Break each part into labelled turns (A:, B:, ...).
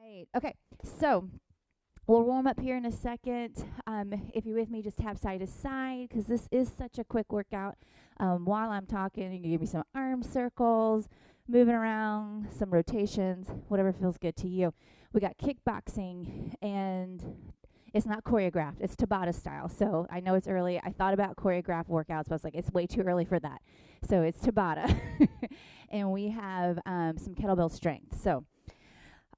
A: Right. Okay. So we'll warm up here in a second. If you're with me, just tap side to side because this is such a quick workout. While I'm talking, you can give me some arm circles, moving around, some rotations, whatever feels good to you. We got kickboxing, and it's not choreographed. It's Tabata style. So I know it's early. I thought about choreographed workouts, but I was like, it's way too early for that. So it's Tabata. And we have some kettlebell strength. So,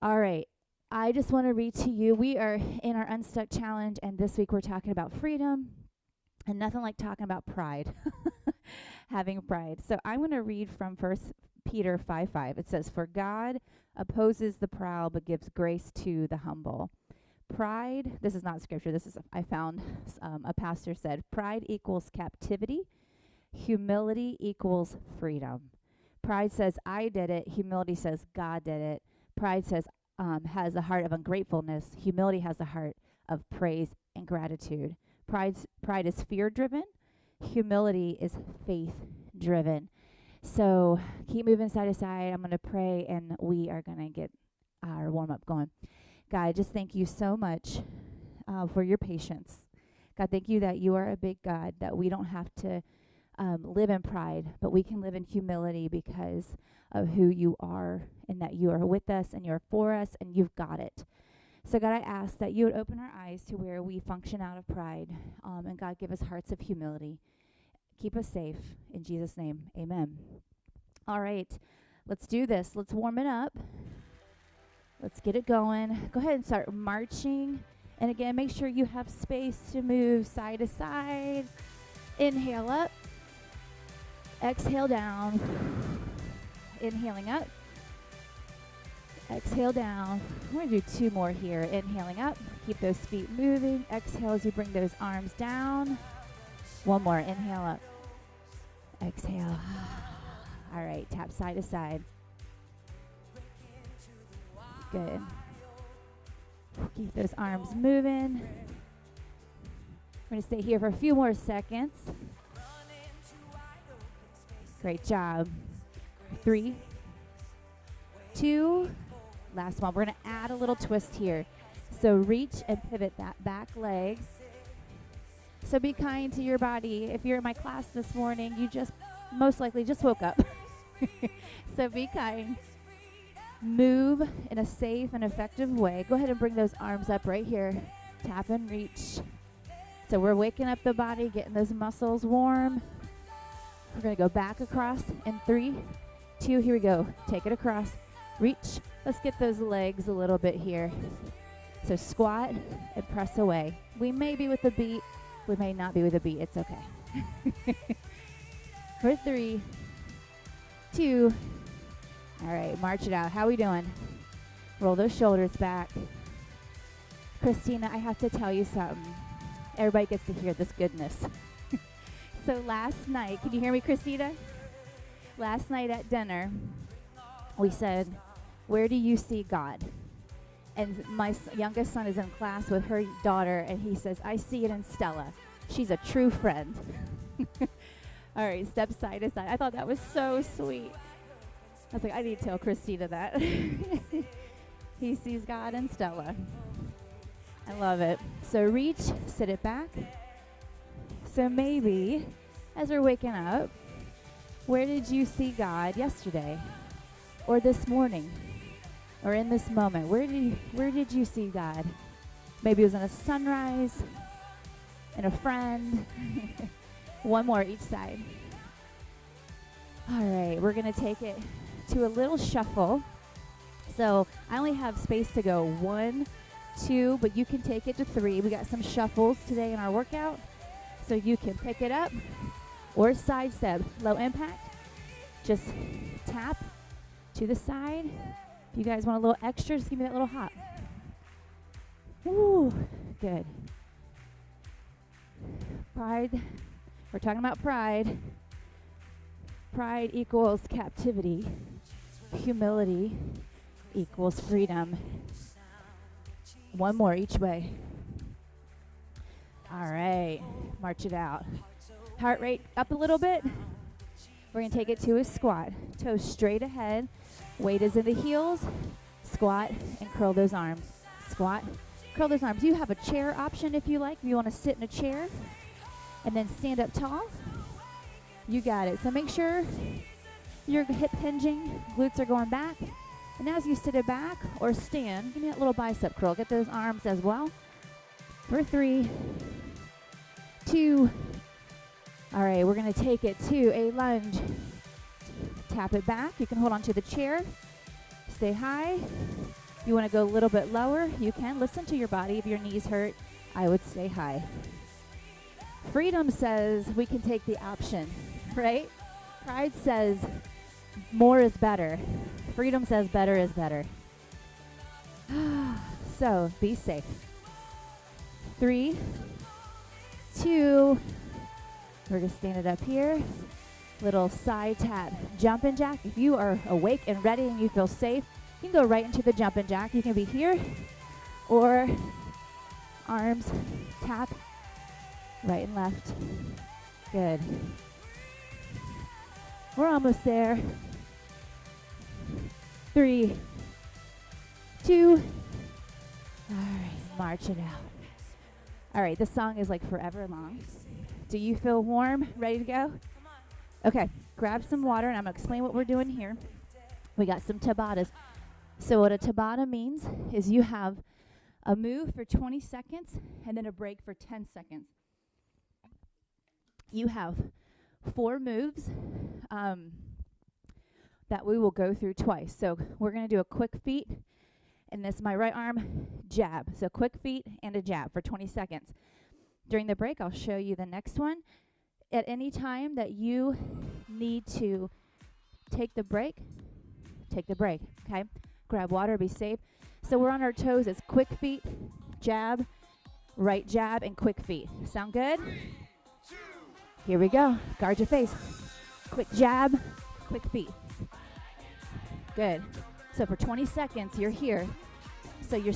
A: all right. I just want to read to you. We are in our Unstuck challenge, and this week we're talking about freedom, and nothing like talking about pride, having pride. So I'm going to read from 1 Peter 5:5. It says, "For God opposes the proud, but gives grace to the humble." Pride, this is not scripture, this is, I found, a pastor said, pride equals captivity, humility equals freedom. Pride says, I did it. Humility says, God did it. Pride says, has a heart of ungratefulness. Humility has a heart of praise and gratitude. Pride is fear-driven. Humility is faith-driven. So keep moving side to side. I'm going to pray, and we are going to get our warm-up going. God, just thank you so much for your patience. God, thank you that you are a big God, that we don't have to live in pride, but we can live in humility because of who you are, and that you are with us and you're for us and you've got it. So God, I ask that you would open our eyes to where we function out of pride, and God, give us hearts of humility. Keep us safe. In Jesus' name, amen. All right, let's do this. Let's warm it up. Let's get it going. Go ahead and start marching. And again, make sure you have space to move side to side. Inhale up. Exhale down. Inhaling up. Exhale down. We're going to do two more here. Inhaling up. Keep those feet moving. Exhale as you bring those arms down. One more. Inhale up. Exhale. All right. Tap side to side. Good. Keep those arms moving. We're going to stay here for a few more seconds. Great job. 3, 2, last one. We're going to add a little twist here. So reach and pivot that back leg. So be kind to your body. If you're in my class this morning, you just most likely just woke up. So be kind. Move in a safe and effective way. Go ahead and bring those arms up right here. Tap and reach. So we're waking up the body, getting those muscles warm. We're going to go back across in 3, 2, here we go. Take it across. Reach. Let's get those legs a little bit here. So squat and press away. We may be with a beat. We may not be with a beat. It's okay. For 3, 2, all right, march it out. How we doing? Roll those shoulders back. Christina, I have to tell you something. Everybody gets to hear this goodness. So last night, can you hear me, Christina? Last night at dinner, we said, where do you see God? And my youngest son is in class with her daughter, and he says, I see it in Stella. She's a true friend. All right, step side to side. I thought that was so sweet. I was like, I need to tell Christina that. He sees God in Stella. I love it. So reach, sit it back. So maybe, as we're waking up, where did you see God yesterday? Or this morning? Or in this moment? Where did you see God? Maybe it was in a sunrise, in a friend. One more each side. All right, we're going to take it to a little shuffle. So I only have space to go 1, 2, but you can take it to 3. We got some shuffles today in our workout. So you can pick it up or side step. Low impact. Just tap to the side. If you guys want a little extra, just give me that little hop. Woo, good. Pride. We're talking about pride. Pride equals captivity. Humility equals freedom. One more each way. All right, march it out. Heart rate up a little bit. We're going to take it to a squat. Toes straight ahead. Weight is in the heels. Squat and curl those arms. Squat, curl those arms. You have a chair option if you like. If you want to sit in a chair and then stand up tall, you got it. So make sure you're hip hinging, glutes are going back. And as you sit it back or stand, give me that little bicep curl. Get those arms as well. For 3, 2. All right, we're going to take it to a lunge. Tap it back. You can hold on to the chair. Stay high. You want to go a little bit lower, you can. Listen to your body. If your knees hurt, I would stay high. Freedom says we can take the option, right? Pride says more is better. Freedom says better is better. So be safe. 3, 2. We're going to stand it up here. Little side tap, jumping jack. If you are awake and ready and you feel safe, you can go right into the jumping jack. You can be here or arms tap right and left. Good. We're almost there. 3, 2. All right, march it out. All right, this song is like forever long. Do you feel warm, ready to go? Okay, grab some water, and I'm going to explain what we're doing here. We got some Tabatas. So what a Tabata means is you have a move for 20 seconds and then a break for 10 seconds. You have 4 moves that we will go through twice. So we're going to do a quick feet, and this my right arm jab. So quick feet and a jab for 20 seconds. During the break, I'll show you the next one. At any time that you need to take the break, okay? Grab water, be safe. So we're on our toes. It's quick feet, jab, right jab, and quick feet. Sound good? Here we go. Guard your face. Quick jab, quick feet. Good. So for 20 seconds, you're here. So you're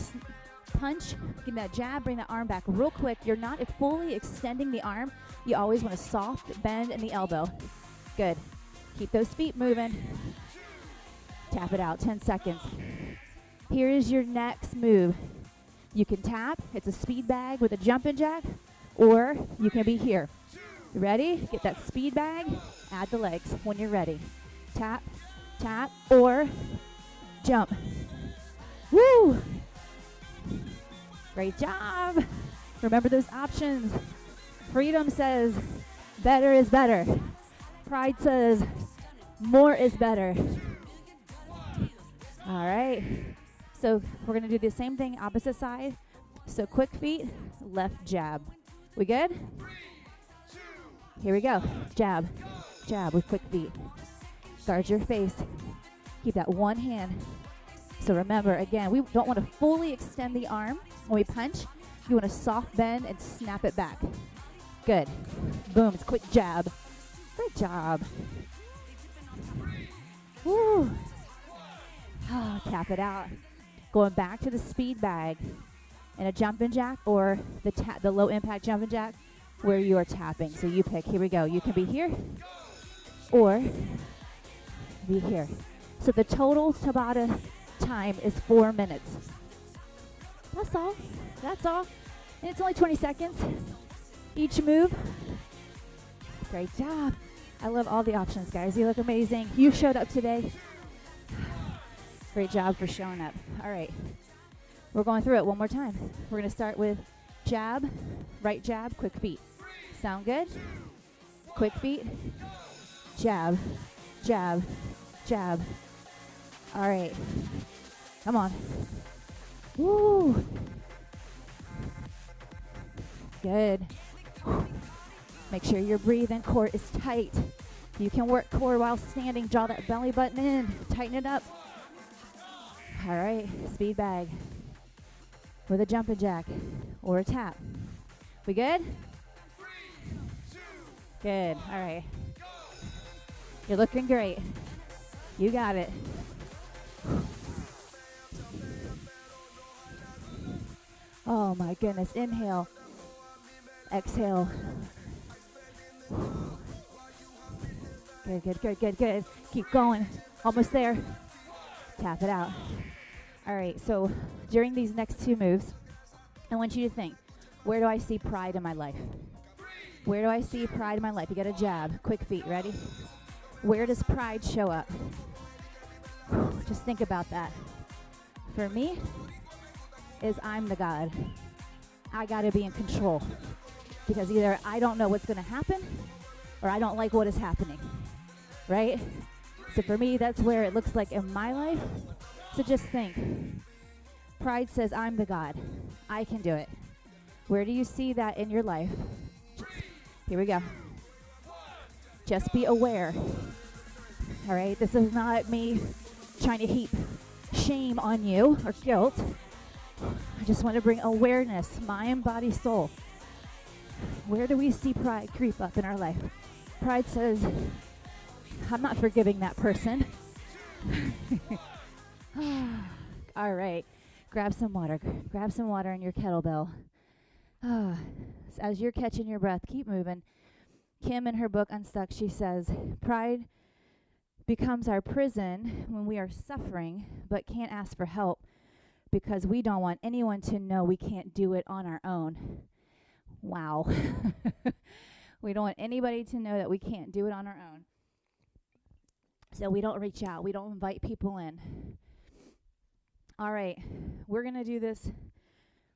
A: punch, give me that jab, bring that arm back real quick. You're not fully extending the arm. You always want a soft bend in the elbow. Good. Keep those feet moving. Tap it out, 10 seconds. Here is your next move. You can tap. It's a speed bag with a jumping jack, or you can be here. You ready? Get that speed bag. Add the legs when you're ready. Tap, tap, or jump. Woo! Great job. Remember those options. Freedom says better is better. Pride says more is better. All right. So we're going to do the same thing, opposite side. So quick feet, left jab. We good? Here we go. Jab, jab with quick feet. Guard your face. Keep that one hand. So remember, again, we don't want to fully extend the arm when we punch. You want to soft bend and snap it back. Good. Boom. It's quick jab. Great job. Woo. Oh, tap it out. Going back to the speed bag and a jumping jack, or the low impact jumping jack where you are tapping. So you pick. Here we go. You can be here or be here. So the total Tabata time is 4 minutes. That's all. That's all. And it's only 20 seconds each move. Great job. I love all the options, guys. You look amazing. You showed up today. Great job for showing up. All right. We're going through it one more time. We're going to start with jab, right jab, quick feet. Sound good? Quick feet. Jab, jab, jab. All right. Come on. Woo. Good. Make sure your breathing, core is tight. You can work core while standing. Draw that belly button in. Tighten it up. All right. Speed bag with a jumping jack or a tap. We good? Good. All right. You're looking great. You got it. Oh my goodness. Inhale. Exhale. Good, good, good, good, good. Keep going. Almost there. Tap it out. All right, so during these next two moves, I want you to think, where do I see pride in my life? Where do I see pride in my life? You got a jab, quick feet, ready? Where does pride show up? Just think about that. For me, is I'm the God. I got to be in control because either I don't know what's going to happen or I don't like what is happening, right? So for me, that's where it looks like in my life. So just think. Pride says, I'm the God. I can do it. Where do you see that in your life? Here we go. Just be aware. All right? This is not me trying to heap shame on you or guilt. I just want to bring awareness, mind, body, soul. Where do we see pride creep up in our life? Pride says, I'm not forgiving that person. All right. Grab some water. Grab some water in your kettlebell. As you're catching your breath, keep moving. Kim, in her book, Unstuck, she says, pride becomes our prison when we are suffering but can't ask for help because we don't want anyone to know we can't do it on our own. Wow. We don't want anybody to know that we can't do it on our own. So we don't reach out. We don't invite people in. All right. We're going to do this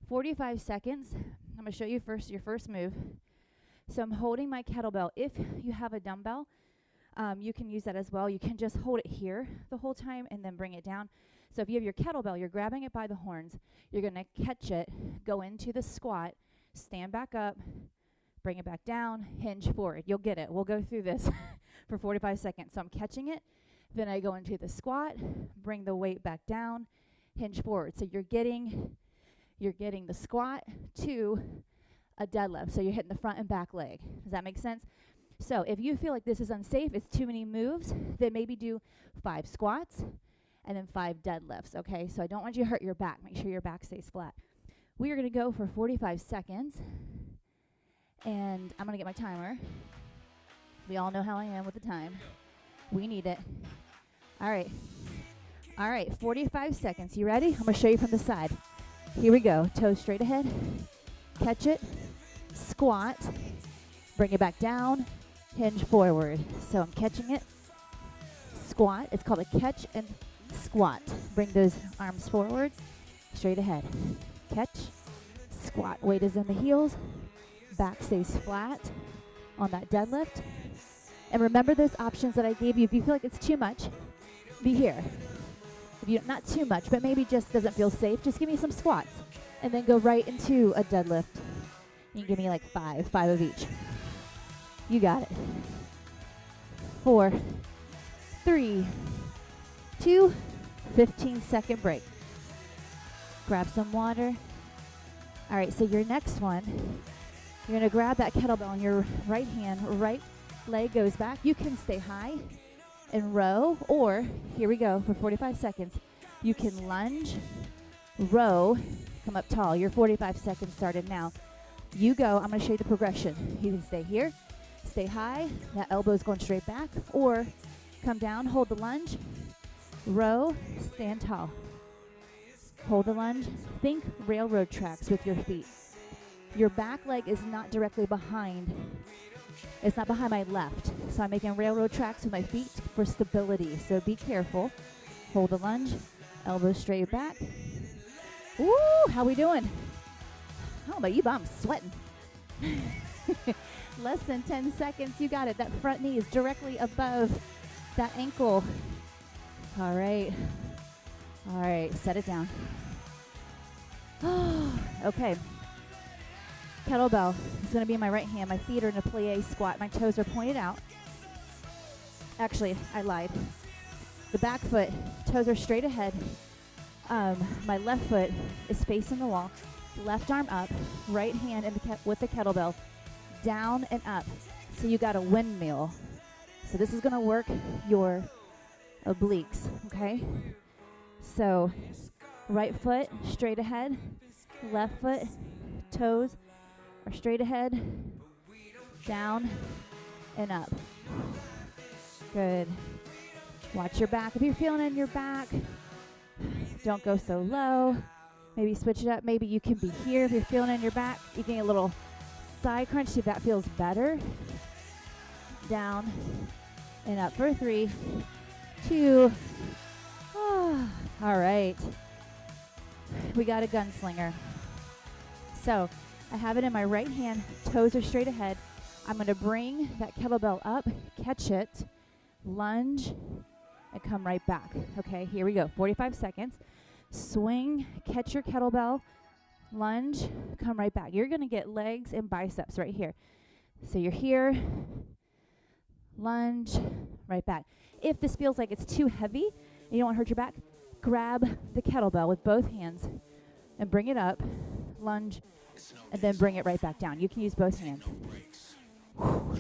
A: 45 seconds. I'm going to show you first your first move. So I'm holding my kettlebell. If you have a dumbbell, you can use that as well. You can just hold it here the whole time and then bring it down. So if you have your kettlebell, you're grabbing it by the horns. You're going to catch it, go into the squat, stand back up, bring it back down, hinge forward. You'll get it. We'll go through this for 45 seconds. So I'm catching it. Then I go into the squat, bring the weight back down, hinge forward. So you're getting the squat to a deadlift. So you're hitting the front and back leg. Does that make sense? So if you feel like this is unsafe, it's too many moves, then maybe do 5 squats and then 5 deadlifts, okay? So I don't want you to hurt your back. Make sure your back stays flat. We are going to go for 45 seconds, and I'm going to get my timer. We all know how I am with the time. We need it. All right, 45 seconds. You ready? I'm going to show you from the side. Here we go. Toes straight ahead. Catch it. Squat. Bring it back down. Hinge forward. So I'm catching it. Squat. It's called a catch and squat. Bring those arms forward. Straight ahead. Catch. Squat. Weight is in the heels. Back stays flat on that deadlift. And remember those options that I gave you. If you feel like it's too much, be here. If you not too much, but maybe just doesn't feel safe, just give me some squats. And then go right into a deadlift. You can give me like 5 of each. You got it. 4, 3, 2, 15-second break. Grab some water. All right, so your next one, you're going to grab that kettlebell in your right hand, right leg goes back. You can stay high and row, or here we go for 45 seconds. You can lunge, row, come up tall. Your 45 seconds started now. You go. I'm going to show you the progression. You can stay here, stay high. That elbow's going straight back, or come down, hold the lunge, row, stand tall. Hold the lunge. Think railroad tracks with your feet. Your back leg is not directly behind. It's not behind my left. So I'm making railroad tracks with my feet for stability. So be careful. Hold the lunge. Elbows straight back. Woo! How we doing? How about you? I'm sweating. Less than 10 seconds. You got it. That front knee is directly above that ankle. All right. All right. Set it down. Okay. Kettlebell is going to be in my right hand. My feet are in a plie squat. My toes are pointed out. Actually, I lied. The back foot, toes are straight ahead. My left foot is facing the wall. Left arm up. Right hand in with the kettlebell. Down and up. So you got a windmill. So this is going to work your obliques, okay? So right foot straight ahead. Left foot, toes are straight ahead, down, and up. Good. Watch your back. If you're feeling in your back, Don't go so low. Maybe switch it up. Maybe you can be here if you're feeling it in your back. You can get a little side crunch, see if that feels better. Down and up for 3, 2. All right. We got a gunslinger. So I have it in my right hand. Toes are straight ahead. I'm going to bring that kettlebell up, catch it, lunge, and come right back. Okay, here we go. 45 seconds. Swing, catch your kettlebell, lunge, come right back. You're going to get legs and biceps right here. So you're here, lunge, right back. If this feels like it's too heavy and you don't want to hurt your back, grab the kettlebell with both hands and bring it up, lunge, and then bring it right back down. You can use both hands. Whew.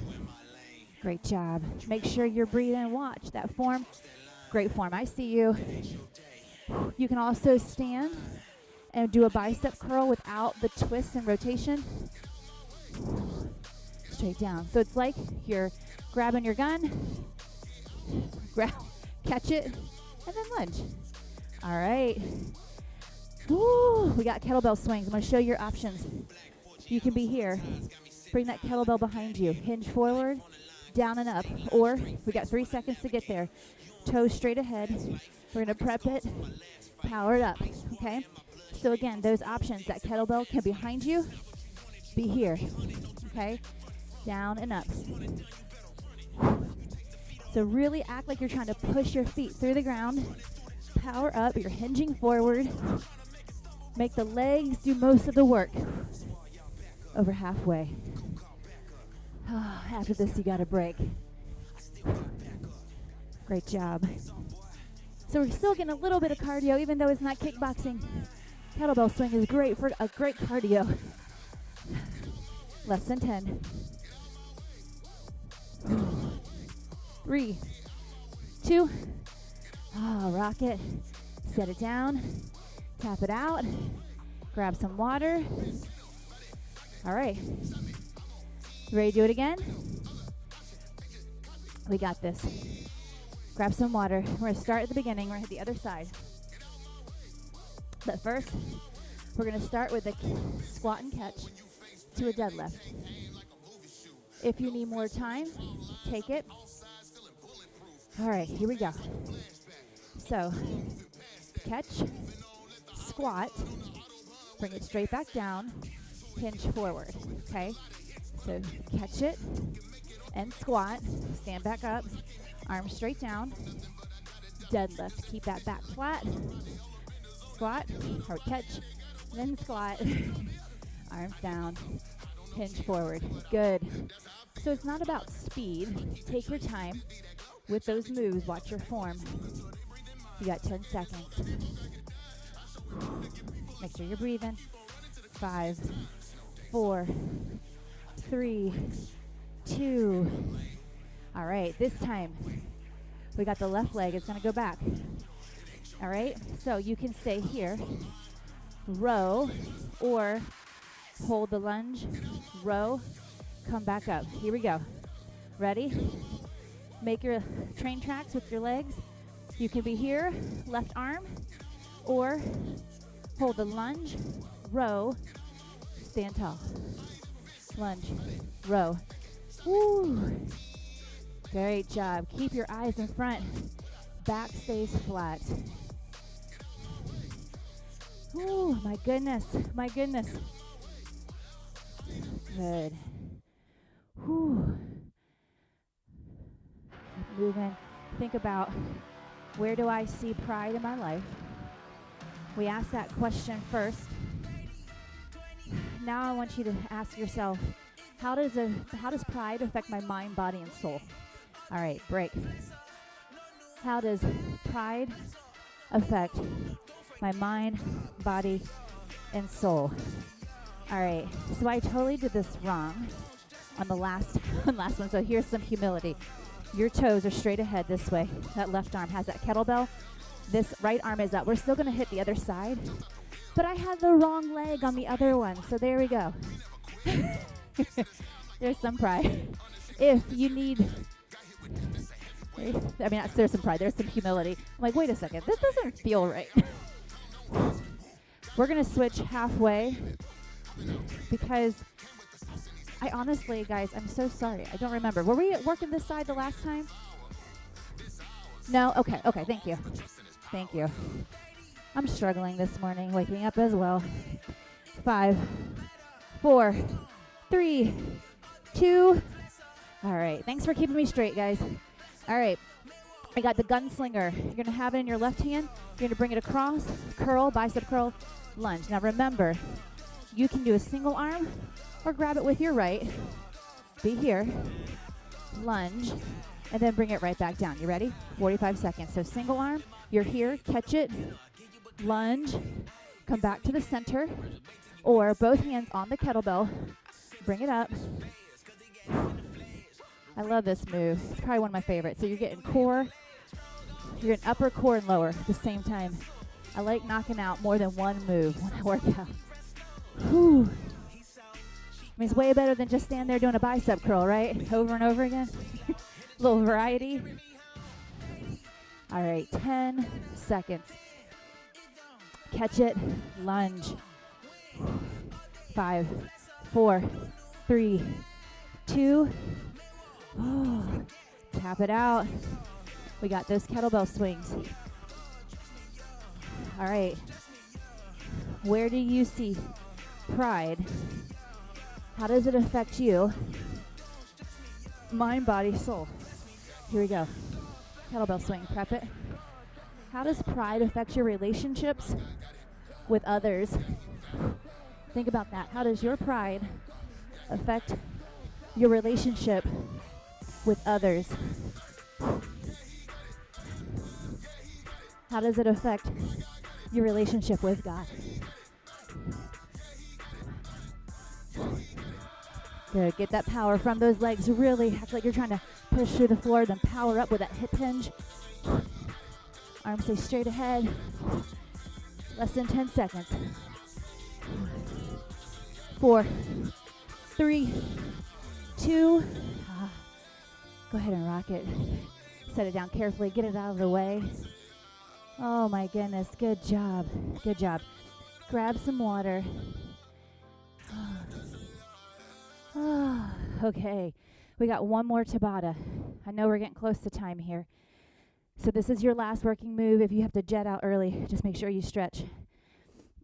A: Great job. Make sure you're breathing. Watch that form. Great form. I see you. You can also stand and do a bicep curl without the twist and rotation. Straight down. So it's like you're grabbing your gun, catch it, and then lunge. All right. Woo, we got kettlebell swings. I'm going to show you your options. You can be here. Bring that kettlebell behind you. Hinge forward, down and up. Or we got 3 seconds to get there. Toes straight ahead. We're going to prep it, power it up, okay? So again, those options, that kettlebell can be behind you, be here, okay? Down and up. So really act like you're trying to push your feet through the ground. Power up, you're hinging forward. Make the legs do most of the work. Over halfway. After this, you got a break. Great job. So we're still getting a little bit of cardio, even though it's not kickboxing. Kettlebell swing is great for a great cardio. Less than 10. 3, 2. Rock it. Set it down. Tap it out. Grab some water. All right. Ready to do it again? We got this. Grab some water. We're going to start at the beginning. We're going to hit the other side. But first, we're going to start with a squat and catch to a deadlift. If you need more time, take it. All right, here we go. So, catch, squat, bring it straight back down, hinge forward, okay? So, catch it and squat, stand back up, arms straight down, deadlift, keep that back flat, squat, or catch, then squat, arms down, hinge forward, good. So it's not about speed, take your time with those moves, watch your form. You got 10 seconds. Make sure you're breathing. 5, 4, 3, 2. All right, this time we got the left leg. It's going to go back. All right, so you can stay here, row, or hold the lunge, row, come back up. Here we go. Ready? Make your train tracks with your legs. You can be here, left arm, or hold the lunge, row, stand tall. Lunge, row. Woo. Great job. Keep your eyes in front. Back stays flat. Ooh, my goodness, my goodness. Good. Whew. Keep moving. Think about, where do I see pride in my life? We asked that question first. Now I want you to ask yourself, how does pride affect my mind, body, and soul? All right, break. How does pride affect my mind, body, and soul? All right, so I totally did this wrong on the last one, so here's some humility. Your toes are straight ahead this way. That left arm has that kettlebell. This right arm is up. We're still going to hit the other side, but I had the wrong leg on the other one, so there we go. There's some pride. If you need, there's some pride. There's some humility. I'm like, wait a second, this doesn't feel right. We're going to switch halfway because I honestly, guys, I'm so sorry. I don't remember. Were we working this side the last time? No? Okay, okay, thank you. Thank you. I'm struggling this morning, waking up as well. 5, 4, 3, 2. All right, thanks for keeping me straight, guys. All right, I got the gunslinger. You're going to have it in your left hand. You're going to bring it across, curl, bicep curl, lunge. Now remember, you can do a single arm or grab it with your right. Be here, lunge, and then bring it right back down. You ready? 45 seconds. So single arm, you're here, catch it, lunge, come back to the center, or both hands on the kettlebell, bring it up. I love this move. It's probably one of my favorites. So you're getting core, you're getting upper, core, and lower at the same time. I like knocking out more than one move when I work out. Whew. I mean, it's way better than just stand there doing a bicep curl, right? Over and over again. A little variety. All right, 10 seconds. Catch it, lunge. 5, 4, 3, 2. Oh, tap it out. We got those kettlebell swings. All right. Where do you see pride? How does it affect you? Mind, body, soul. Here we go. Kettlebell swing, prep it. How does pride affect your relationships with others? Think about that. How does your pride affect your relationship with others? How does it affect your relationship with God? Good. Get that power from those legs. Really act like you're trying to push through the floor, then power up with that hip hinge. Arms stay straight ahead. Less than 10 seconds. 4, 3, 2. Go ahead and rock it. Set it down carefully. Get it out of the way. Oh my goodness. Good job. Good job. Grab some water. Okay. We got one more Tabata. I know we're getting close to time here. So this is your last working move. If you have to jet out early, just make sure you stretch.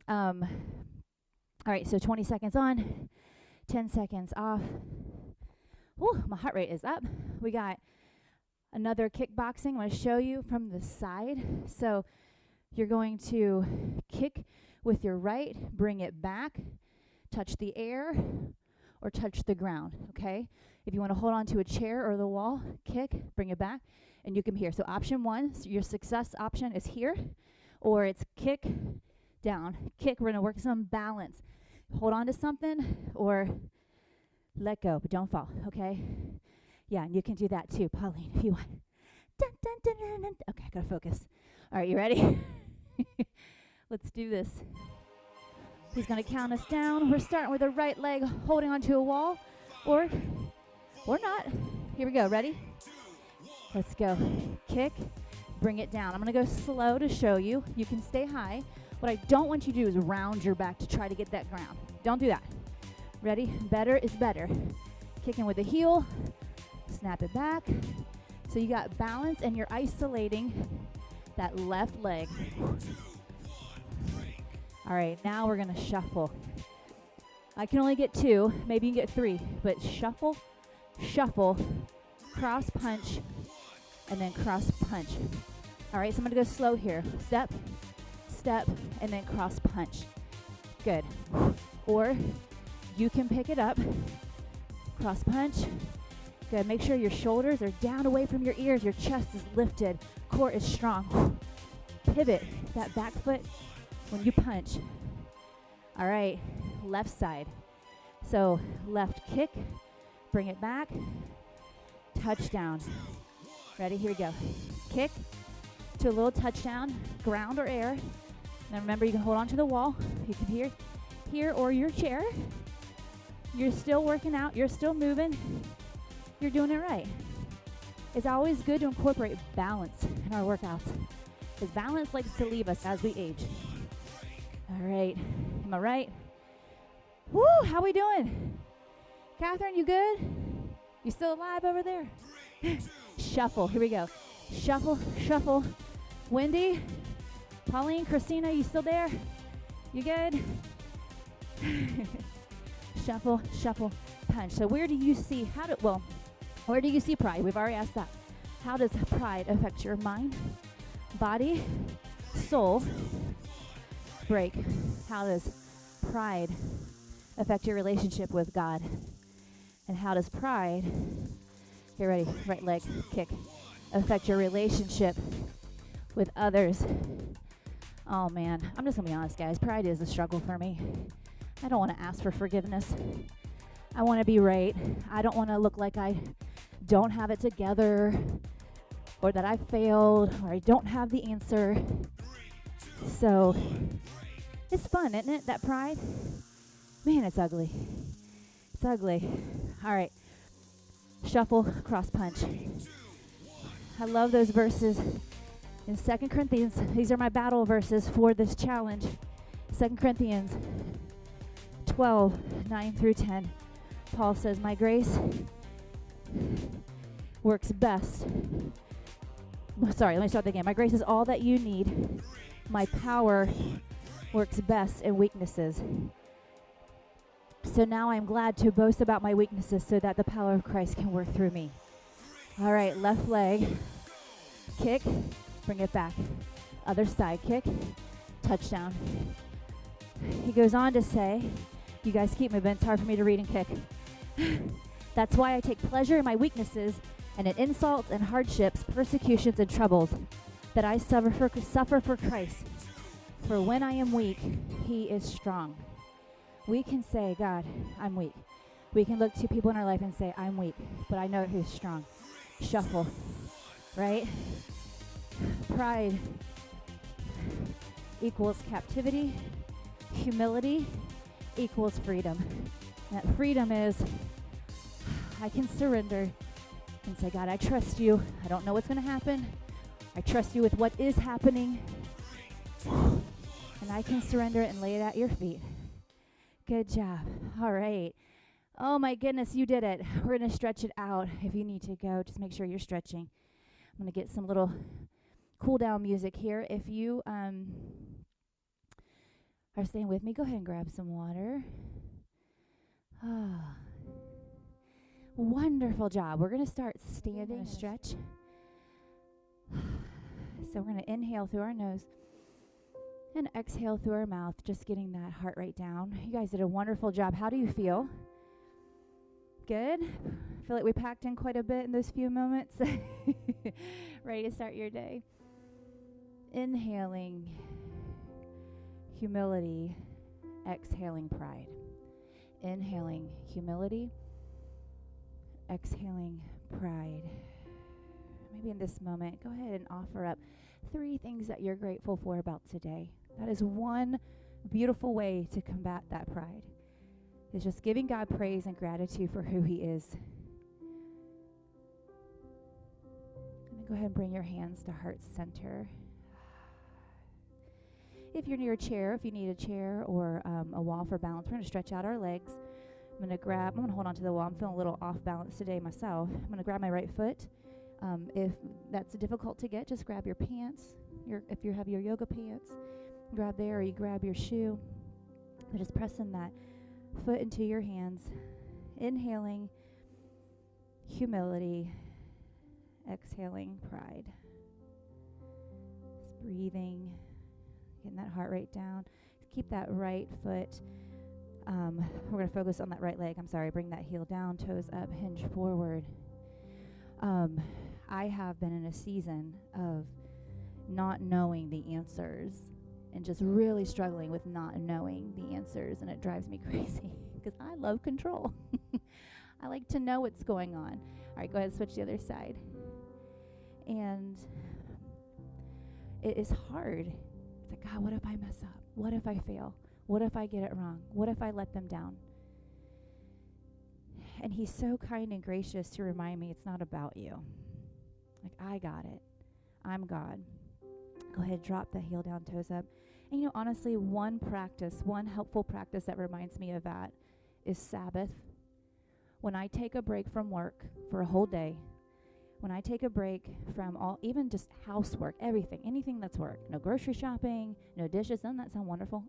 A: All right, so 20 seconds on, 10 seconds off. Ooh, my heart rate is up. We got another kickboxing. I'm going to show you from the side. So you're going to kick with your right, bring it back, touch the air, or touch the ground, okay? If you want to hold on to a chair or the wall, kick, bring it back, and you come here. So option 1, so your success option is here, or it's kick, down, kick. We're going to work some balance. Hold on to something, or let go, but don't fall, okay? Yeah, and you can do that too, Pauline, if you want. Dun, dun, dun, dun, dun. Okay, I gotta focus. All right, you ready? Let's do this. He's going to count us down. We're starting with the right leg holding onto a wall, or not. Here we go. Ready? Let's go. Kick. Bring it down. I'm going to go slow to show you. You can stay high. What I don't want you to do is round your back to try to get that ground. Don't do that. Ready? Better is better. Kicking with the heel. Snap it back. So you got balance and you're isolating that left leg. All right, now we're going to shuffle. I can only get 2. Maybe you can get 3. But shuffle, shuffle, cross punch, and then cross punch. All right, so I'm going to go slow here. Step, step, and then cross punch. Good. Or you can pick it up. Cross punch. Good. Make sure your shoulders are down away from your ears. Your chest is lifted. Core is strong. Pivot that back foot when you punch. All right, left side. So left kick, bring it back, touchdown. Ready? Here we go. Kick to a little touchdown, ground or air. Now remember, you can hold on to the wall. You can here or your chair. You're still working out. You're still moving. You're doing it right. It's always good to incorporate balance in our workouts, because balance likes to leave us as we age. All right. Am I right? Woo, how we doing? Catherine, you good? You still alive over there? Shuffle. Here we go. Shuffle, shuffle. Wendy, Pauline, Christina, you still there? You good? Shuffle, shuffle, punch. So where do you see, where do you see pride? We've already asked that. How does pride affect your mind, body, soul? Break. How does pride affect your relationship with God? And how does pride, get ready, right leg, kick, affect your relationship with others? Oh man, I'm just gonna be honest, guys. Pride is a struggle for me. I don't want to ask for forgiveness. I want to be right. I don't want to look like I don't have it together, or that I failed, or I don't have the answer. So it's fun, isn't it? That pride. Man, it's ugly. It's ugly. All right. Shuffle, cross punch. I love those verses in 2 Corinthians. These are my battle verses for this challenge. 2 Corinthians 12, 9 through 10. Paul says, my grace works best. Sorry, let me start again. My grace is all that you need. My power works best in weaknesses. So now I'm glad to boast about my weaknesses so that the power of Christ can work through me. All right, left leg, kick, bring it back. Other side, kick, touchdown. He goes on to say, you guys keep moving, it's hard for me to read and kick. That's why I take pleasure in my weaknesses and in insults and hardships, persecutions and troubles, that I suffer for Christ. For when I am weak, he is strong. We can say, God, I'm weak. We can look to people in our life and say, I'm weak, but I know who's strong. Shuffle, right? Pride equals captivity. Humility equals freedom. And that freedom is, I can surrender and say, God, I trust you. I don't know what's going to happen. I trust you with what is happening. And I can surrender it and lay it at your feet. Good job. All right. Oh my goodness, you did it. We're going to stretch it out. If you need to go, just make sure you're stretching. I'm going to get some little cool down music here. If you are staying with me, go ahead and grab some water. Wonderful job. We're going to start standing and stretch. So we're going to inhale through our nose and exhale through our mouth, just getting that heart rate down. You guys did a wonderful job. How do you feel? Good? I feel like we packed in quite a bit in those few moments. Ready to start your day. Inhaling humility, exhaling pride. Inhaling humility, exhaling pride. Maybe in this moment, go ahead and offer up 3 things that you're grateful for about today. That is one beautiful way to combat that pride. It's just giving God praise and gratitude for who he is. Go ahead and bring your hands to heart center. If you're near a chair, if you need a chair or a wall for balance, we're going to stretch out our legs. I'm going to hold on to the wall. I'm feeling a little off balance today myself. I'm going to grab my right foot. If that's difficult to get, just grab your pants. If you have your yoga pants, grab there, or you grab your shoe. But just pressing that foot into your hands. Inhaling humility, exhaling pride. Just breathing, getting that heart rate down. Keep that right foot. We're going to focus on that right leg. Bring that heel down, toes up, hinge forward. I have been in a season of not knowing the answers and just really struggling with not knowing the answers, and it drives me crazy because I love control. I like to know what's going on. All right, go ahead and switch to the other side. And it is hard. It's like, God, what if I mess up? What if I fail? What if I get it wrong? What if I let them down? And he's so kind and gracious to remind me it's not about you. Like, I got it. I'm God. Go ahead, drop the heel down, toes up. And honestly, one helpful practice that reminds me of that is Sabbath. When I take a break from work for a whole day, when I take a break from even just housework, anything that's work, no grocery shopping, no dishes, doesn't that sound wonderful?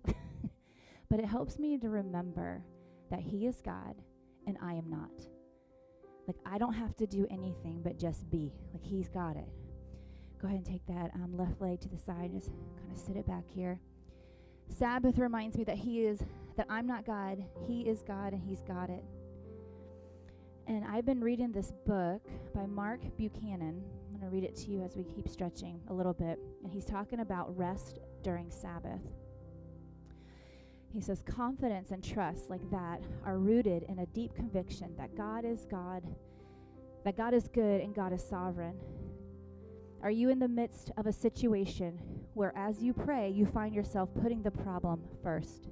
A: But it helps me to remember that He is God and I am not. Like, I don't have to do anything but just be. Like, He's got it. Go ahead and take that left leg to the side. Just kind of sit it back here. Sabbath reminds me that I'm not God. He is God and He's got it. And I've been reading this book by Mark Buchanan. I'm going to read it to you as we keep stretching a little bit. And he's talking about rest during Sabbath. He says, confidence and trust like that are rooted in a deep conviction that God is God, that God is good and God is sovereign. Are you in the midst of a situation where as you pray, you find yourself putting the problem first?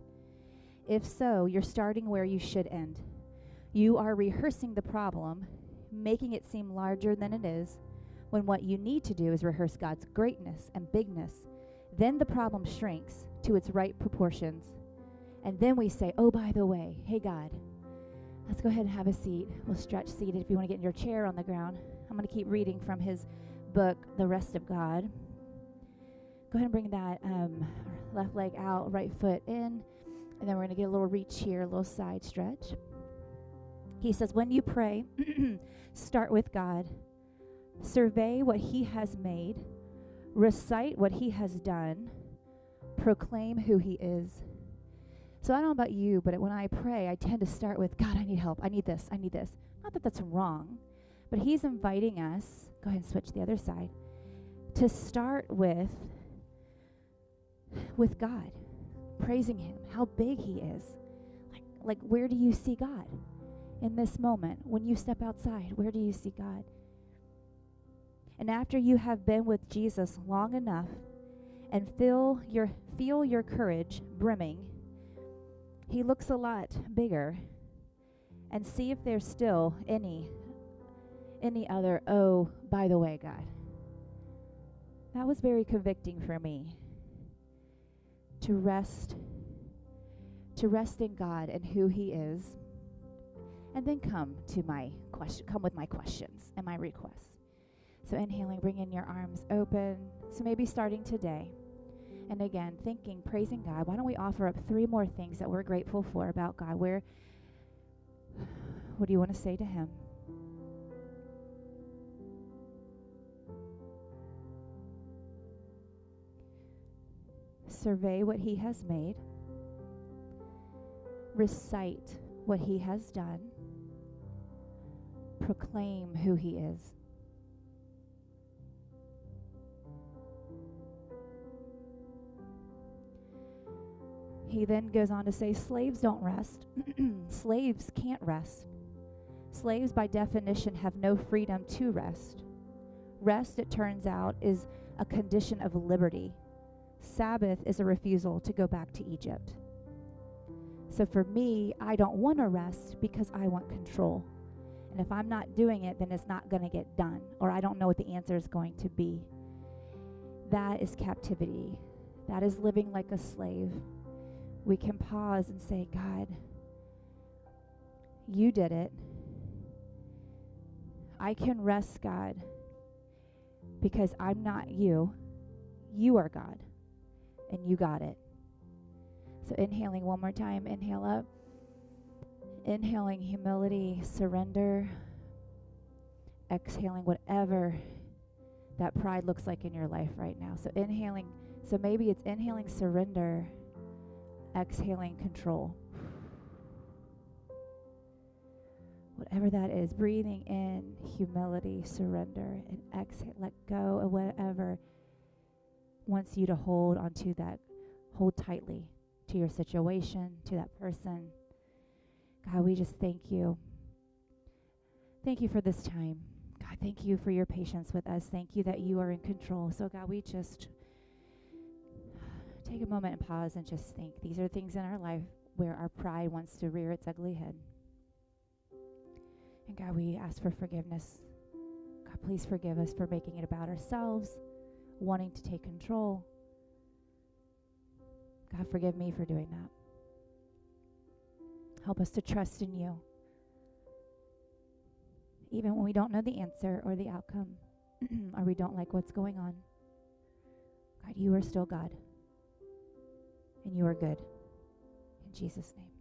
A: If so, you're starting where you should end. You are rehearsing the problem, making it seem larger than it is, when what you need to do is rehearse God's greatness and bigness. Then the problem shrinks to its right proportions. And then we say, oh, by the way, hey, God, let's go ahead and have a seat. We'll stretch seated if you want to get in your chair on the ground. I'm going to keep reading from his book, The Rest of God. Go ahead and bring that left leg out, right foot in. And then we're going to get a little reach here, a little side stretch. He says, when you pray, start with God. Survey what He has made. Recite what He has done. Proclaim who He is. So I don't know about you, but when I pray, I tend to start with, God, I need help. I need this. I need this. Not that that's wrong, but He's inviting us, go ahead and switch to the other side, to start with God, praising Him, how big He is. Like where do you see God? In this moment, when you step outside, where do you see God? And after you have been with Jesus long enough and feel your courage brimming, He looks a lot bigger, and see if there's still any other, oh, by the way, God. That was very convicting for me, to rest in God and who He is. And then come with my questions and my requests. So inhaling, bring in your arms open. So maybe starting today. And again, thinking, praising God. Why don't we offer up 3 more things that we're grateful for about God? What do you want to say to Him? Survey what He has made. Recite what He has done. Proclaim who He is. He then goes on to say, slaves don't rest. Slaves can't rest. Slaves, by definition, have no freedom to rest. Rest, it turns out, is a condition of liberty. Sabbath is a refusal to go back to Egypt. So for me, I don't want to rest because I want control. And if I'm not doing it, then it's not going to get done, or I don't know what the answer is going to be. That is captivity. That is living like a slave. We can pause and say, God, You did it. I can rest, God, because I'm not You. You are God, and You got it. So inhaling one more time. Inhale up. Inhaling humility, surrender. Exhaling whatever that pride looks like in your life right now. So inhaling, so maybe it's inhaling surrender, exhaling control. Whatever that is, breathing in humility, surrender, and exhale, let go of whatever wants you to hold onto that, hold tightly to your situation, to that person. God, we just thank You. Thank You for this time. God, thank You for Your patience with us. Thank You that You are in control. So God, we just take a moment and pause and just think. These are things in our life where our pride wants to rear its ugly head. And God, we ask for forgiveness. God, please forgive us for making it about ourselves, wanting to take control. God, forgive me for doing that. Help us to trust in you, even when we don't know the answer or the outcome, or we don't like what's going on. God, you are still God, and you are good. In Jesus' name.